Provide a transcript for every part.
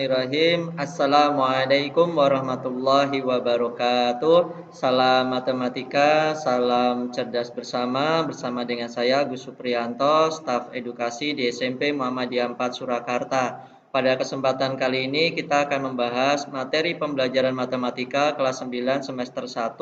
Bismillahirrahmanirrahim. Assalamualaikum warahmatullahi wabarakatuh. Salam matematika, salam cerdas bersama dengan saya Gus Supriyanto, staf edukasi di SMP Muhammadiyah 4 Surakarta. Pada kesempatan kali ini kita akan membahas materi pembelajaran matematika kelas 9 semester 1,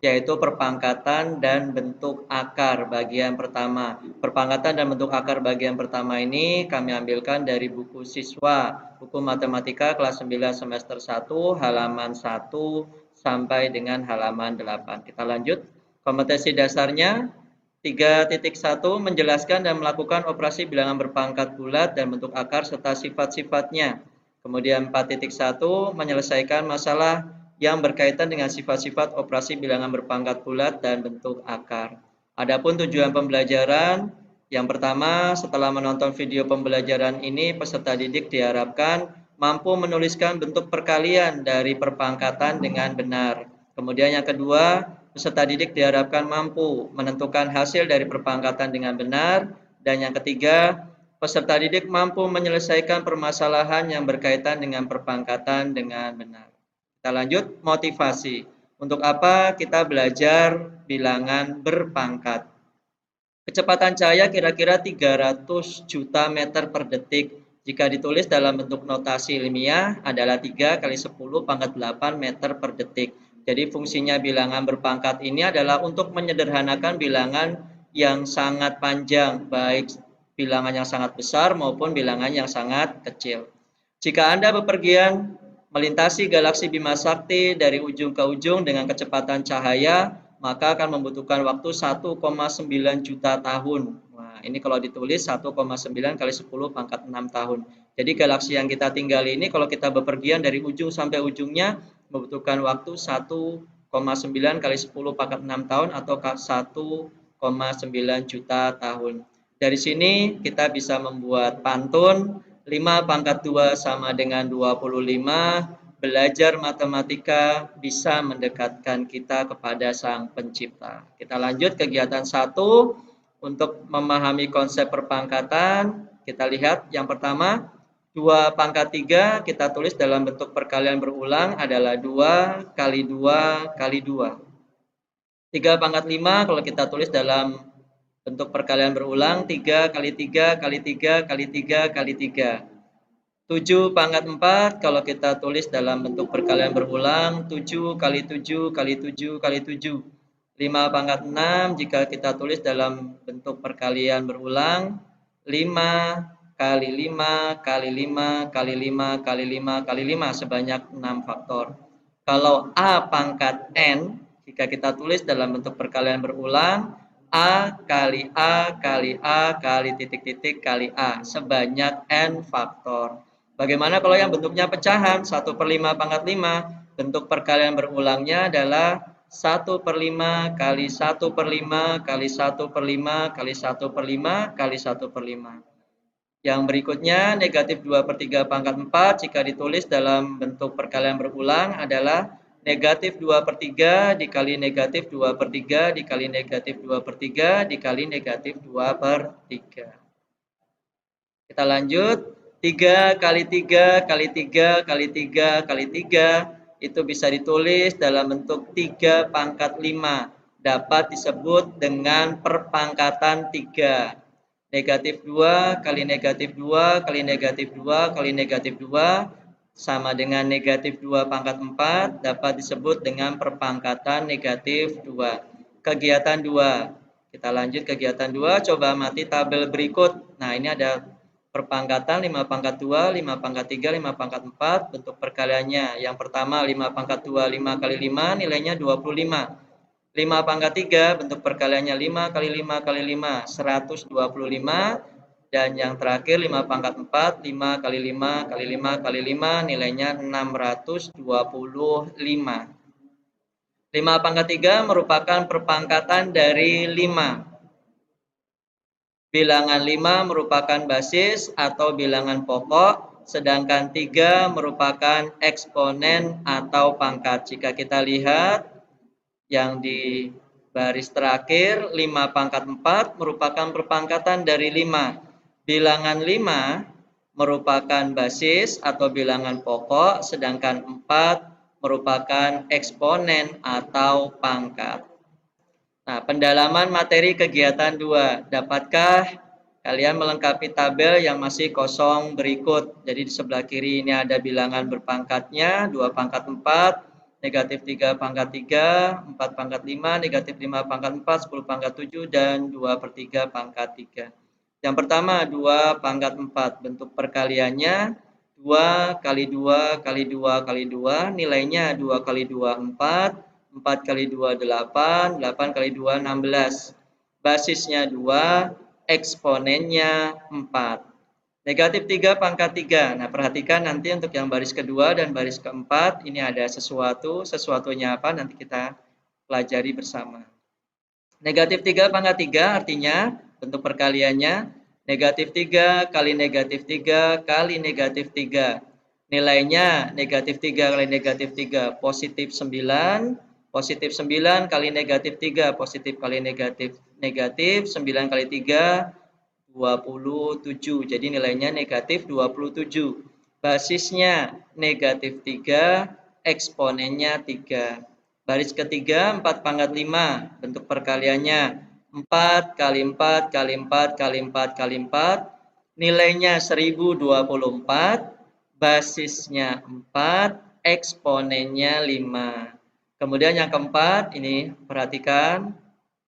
yaitu perpangkatan dan bentuk akar bagian pertama. Perpangkatan dan bentuk akar bagian pertama ini kami ambilkan dari buku siswa, buku matematika kelas 9 semester 1, halaman 1 sampai dengan halaman 8. Kita lanjut. Kompetensi dasarnya 3.1 menjelaskan dan melakukan operasi bilangan berpangkat bulat dan bentuk akar serta sifat-sifatnya. Kemudian 4.1 menyelesaikan masalah yang berkaitan dengan sifat-sifat operasi bilangan berpangkat bulat dan bentuk akar. Adapun tujuan pembelajaran, yang pertama, setelah menonton video pembelajaran ini, peserta didik diharapkan mampu menuliskan bentuk perkalian dari perpangkatan dengan benar. Kemudian yang kedua, peserta didik diharapkan mampu menentukan hasil dari perpangkatan dengan benar. Dan yang ketiga, peserta didik mampu menyelesaikan permasalahan yang berkaitan dengan perpangkatan dengan benar. Kita lanjut, motivasi. Untuk apa kita belajar bilangan berpangkat? Kecepatan cahaya kira-kira 300 juta meter per detik. Jika ditulis dalam bentuk notasi ilmiah adalah 3 kali 10 pangkat 8 meter per detik. Jadi fungsinya bilangan berpangkat ini adalah untuk menyederhanakan bilangan yang sangat panjang, baik bilangan yang sangat besar maupun bilangan yang sangat kecil. Jika Anda bepergian melintasi galaksi Bima Sakti dari ujung ke ujung dengan kecepatan cahaya, maka akan membutuhkan waktu 1,9 juta tahun. Nah, ini kalau ditulis 1,9 kali 10 pangkat 6 tahun. Jadi galaksi yang kita tinggali ini kalau kita bepergian dari ujung sampai ujungnya membutuhkan waktu 1,9 kali 10 pangkat 6 tahun atau 1,9 juta tahun. Dari sini kita bisa membuat pantun 5 pangkat 2 sama dengan 25. Belajar matematika bisa mendekatkan kita kepada Sang Pencipta. Kita lanjut kegiatan 1. Untuk memahami konsep perpangkatan, kita lihat yang pertama, 2 pangkat 3 kita tulis dalam bentuk perkalian berulang adalah 2 kali 2 kali 2. 3 pangkat 5 kalau kita tulis dalam bentuk perkalian berulang 3 kali 3 kali 3 kali 3 kali 3. 7 pangkat 4 kalau kita tulis dalam bentuk perkalian berulang 7 kali 7 kali 7 kali 7. 5 pangkat 6 jika kita tulis dalam bentuk perkalian berulang 5 kali 5 kali 5 kali 5 kali 5 kali 5 sebanyak 6 faktor. Kalau A pangkat N jika kita tulis dalam bentuk perkalian berulang A kali A kali A kali titik-titik kali A sebanyak N faktor. Bagaimana kalau yang bentuknya pecahan? 1/5 pangkat 5. Bentuk perkalian berulangnya adalah 1/5 kali 1/5 kali 1/5 kali 1/5 kali 1/5. Yang berikutnya negatif 2/3 pangkat 4 jika ditulis dalam bentuk perkalian berulang adalah negatif 2/3 dikali negatif 2/3 dikali negatif 2/3 dikali negatif 2/3. Kita lanjut. 3 kali 3 kali 3 kali 3 kali 3 itu bisa ditulis dalam bentuk 3 pangkat 5. Dapat disebut dengan perpangkatan 3. Negatif 2 kali negatif 2 kali negatif 2 kali negatif 2 sama dengan negatif 2 pangkat 4 dapat disebut dengan perpangkatan negatif 2. Kegiatan 2. Kita lanjut kegiatan 2, coba amati tabel berikut. Nah, ini ada perpangkatan 5 pangkat 2, 5 pangkat 3, 5 pangkat 4, bentuk perkaliannya. Yang pertama 5 pangkat 2, 5 kali 5, nilainya 25. 5 pangkat 3, bentuk perkaliannya 5 kali 5 kali 5, 125. Dan yang terakhir 5 pangkat 4, 5 kali 5 kali 5 kali 5, nilainya 625. 5 pangkat 3 merupakan perpangkatan dari 5. Bilangan 5 merupakan basis atau bilangan pokok, sedangkan 3 merupakan eksponen atau pangkat. Jika kita lihat yang di baris terakhir, 5 pangkat 4 merupakan perpangkatan dari 5. Bilangan 5 merupakan basis atau bilangan pokok, sedangkan 4 merupakan eksponen atau pangkat. Nah, pendalaman materi kegiatan 2. Dapatkah kalian melengkapi tabel yang masih kosong berikut? Jadi di sebelah kiri ini ada bilangan berpangkatnya, 2 pangkat 4, negatif 3 pangkat 3, 4 pangkat 5, negatif 5 pangkat 4, 10 pangkat 7, dan 2/3 pangkat 3. Yang pertama, 2 pangkat 4. Bentuk perkaliannya 2 kali 2 kali 2 kali 2, nilainya 2 kali 2, 4, 4 kali 2, 8, 8 kali 2, 16. Basisnya 2, eksponennya 4. Negatif 3 pangkat 3. Nah, perhatikan nanti untuk yang baris kedua dan baris keempat, ini ada sesuatu. Sesuatunya apa? Nanti kita pelajari bersama. Negatif 3 pangkat 3 artinya bentuk perkaliannya negatif 3 kali negatif 3 kali negatif 3. Nilainya negatif 3 kali negatif 3 positif 9. Positif 9 kali negatif 3 positif kali negatif negatif 9 kali 3 27. Jadi nilainya negatif 27. Basisnya negatif 3, eksponennya 3. Baris ketiga 4 pangkat 5. Bentuk perkaliannya 4 kali 4 kali 4 kali 4 kali 4. Nilainya 1024. Basisnya 4, eksponennya 5. Kemudian yang keempat, ini perhatikan.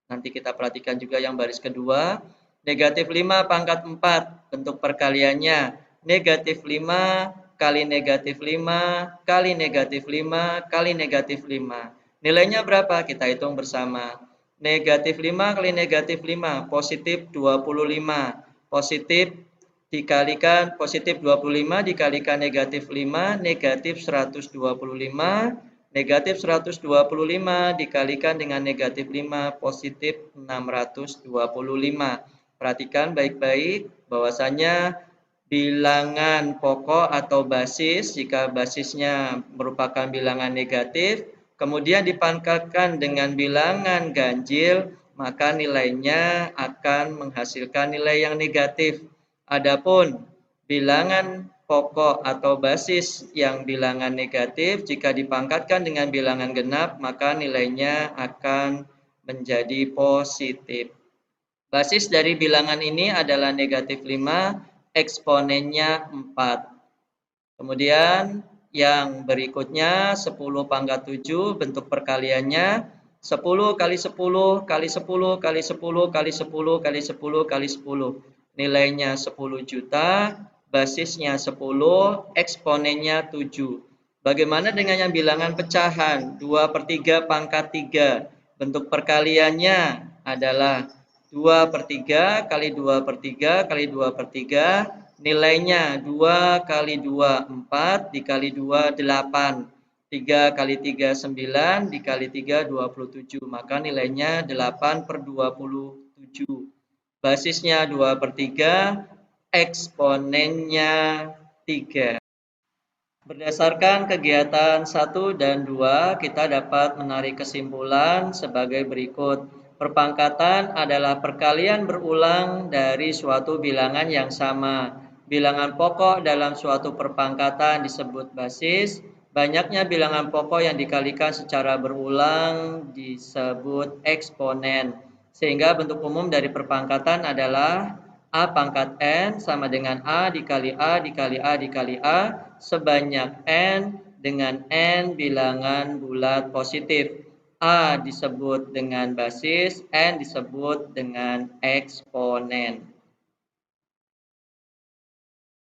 Nanti kita perhatikan juga yang baris kedua. Negatif 5 pangkat 4. Bentuk perkaliannya negatif 5 kali negatif 5 kali negatif 5 kali negatif 5. Nilainya berapa? Kita hitung bersama. Negatif 5 kali negatif 5, positif 25. Positif dikalikan positif 25 dikalikan negatif 5, negatif 125. Negatif 125 dikalikan dengan negatif 5, positif 625. Perhatikan baik-baik bahwasanya bilangan pokok atau basis, jika basisnya merupakan bilangan negatif, kemudian dipangkatkan dengan bilangan ganjil, maka nilainya akan menghasilkan nilai yang negatif. Adapun bilangan pokok atau basis yang bilangan negatif, jika dipangkatkan dengan bilangan genap, maka nilainya akan menjadi positif. Basis dari bilangan ini adalah negatif 5, eksponennya 4. Kemudian yang berikutnya 10 pangkat 7, bentuk perkaliannya 10 kali 10 kali 10 kali 10 kali 10 kali 10 kali 10. Nilainya 10 juta, basisnya 10, eksponennya 7. Bagaimana dengan yang bilangan pecahan? 2/3 pangkat 3. Bentuk perkaliannya adalah 2/3 kali 2/3 kali 2/3. Nilainya 2 kali 2, 4, dikali 2, 8. 3 kali 3, 9, dikali 3, 27. Maka nilainya 8/27. Basisnya 2/3, eksponennya 3. Berdasarkan kegiatan 1 dan 2, kita dapat menarik kesimpulan sebagai berikut. Perpangkatan adalah perkalian berulang dari suatu bilangan yang sama. Bilangan pokok dalam suatu perpangkatan disebut basis. Banyaknya bilangan pokok yang dikalikan secara berulang disebut eksponen. Sehingga bentuk umum dari perpangkatan adalah A pangkat N sama dengan A dikali A dikali A dikali A sebanyak N dengan N bilangan bulat positif. A disebut dengan basis, N disebut dengan eksponen.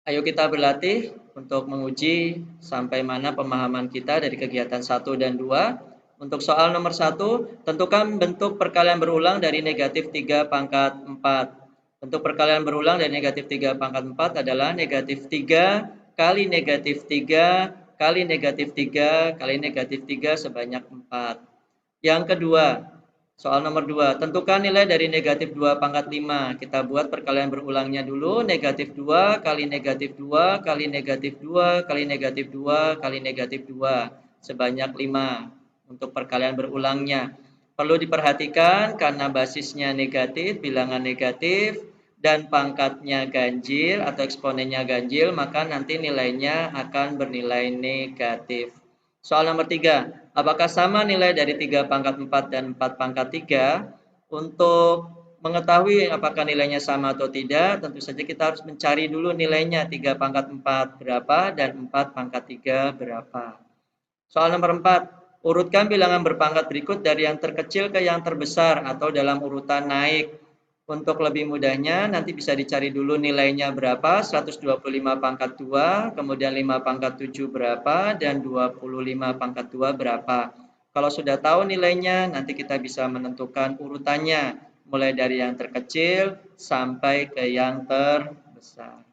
Ayo kita berlatih untuk menguji sampai mana pemahaman kita dari kegiatan 1 dan 2. Untuk soal nomor 1, tentukan bentuk perkalian berulang dari negatif 3 pangkat 4. Bentuk perkalian berulang dari negatif 3 pangkat 4 adalah negatif 3 kali negatif 3 kali negatif 3 kali negatif 3 sebanyak 4. Yang kedua, soal nomor 2, tentukan nilai dari negatif 2 pangkat 5. Kita buat perkalian berulangnya dulu. Negatif 2 kali negatif 2 kali negatif 2 kali negatif 2 kali negatif 2 sebanyak 5 untuk perkalian berulangnya. Perlu diperhatikan karena basisnya negatif, bilangan negatif, dan pangkatnya ganjil atau eksponennya ganjil, maka nanti nilainya akan bernilai negatif. Soal nomor 3, apakah sama nilai dari 3 pangkat 4 dan 4 pangkat 3? Untuk mengetahui apakah nilainya sama atau tidak, tentu saja kita harus mencari dulu nilainya 3 pangkat 4 berapa dan 4 pangkat 3 berapa. Soal nomor 4, urutkan bilangan berpangkat berikut dari yang terkecil ke yang terbesar atau dalam urutan naik. Untuk lebih mudahnya, nanti bisa dicari dulu nilainya berapa, 125 pangkat 2, kemudian 5 pangkat 7 berapa, dan 25 pangkat 2 berapa. Kalau sudah tahu nilainya, nanti kita bisa menentukan urutannya, mulai dari yang terkecil sampai ke yang terbesar.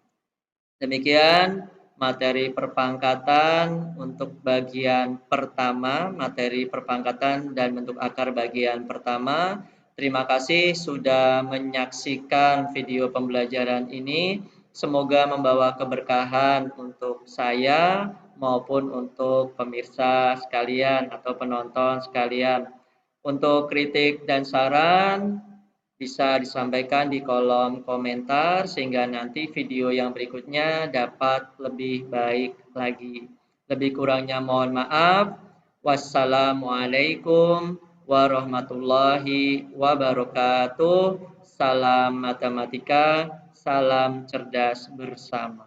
Demikian materi perpangkatan untuk bagian pertama, materi perpangkatan dan bentuk akar bagian pertama. Terima kasih sudah menyaksikan video pembelajaran ini. Semoga membawa keberkahan untuk saya maupun untuk pemirsa sekalian atau penonton sekalian. Untuk kritik dan saran bisa disampaikan di kolom komentar sehingga nanti video yang berikutnya dapat lebih baik lagi. Lebih kurangnya mohon maaf. Wassalamualaikum warahmatullahi wabarakatuh. Salam matematika, salam cerdas bersama.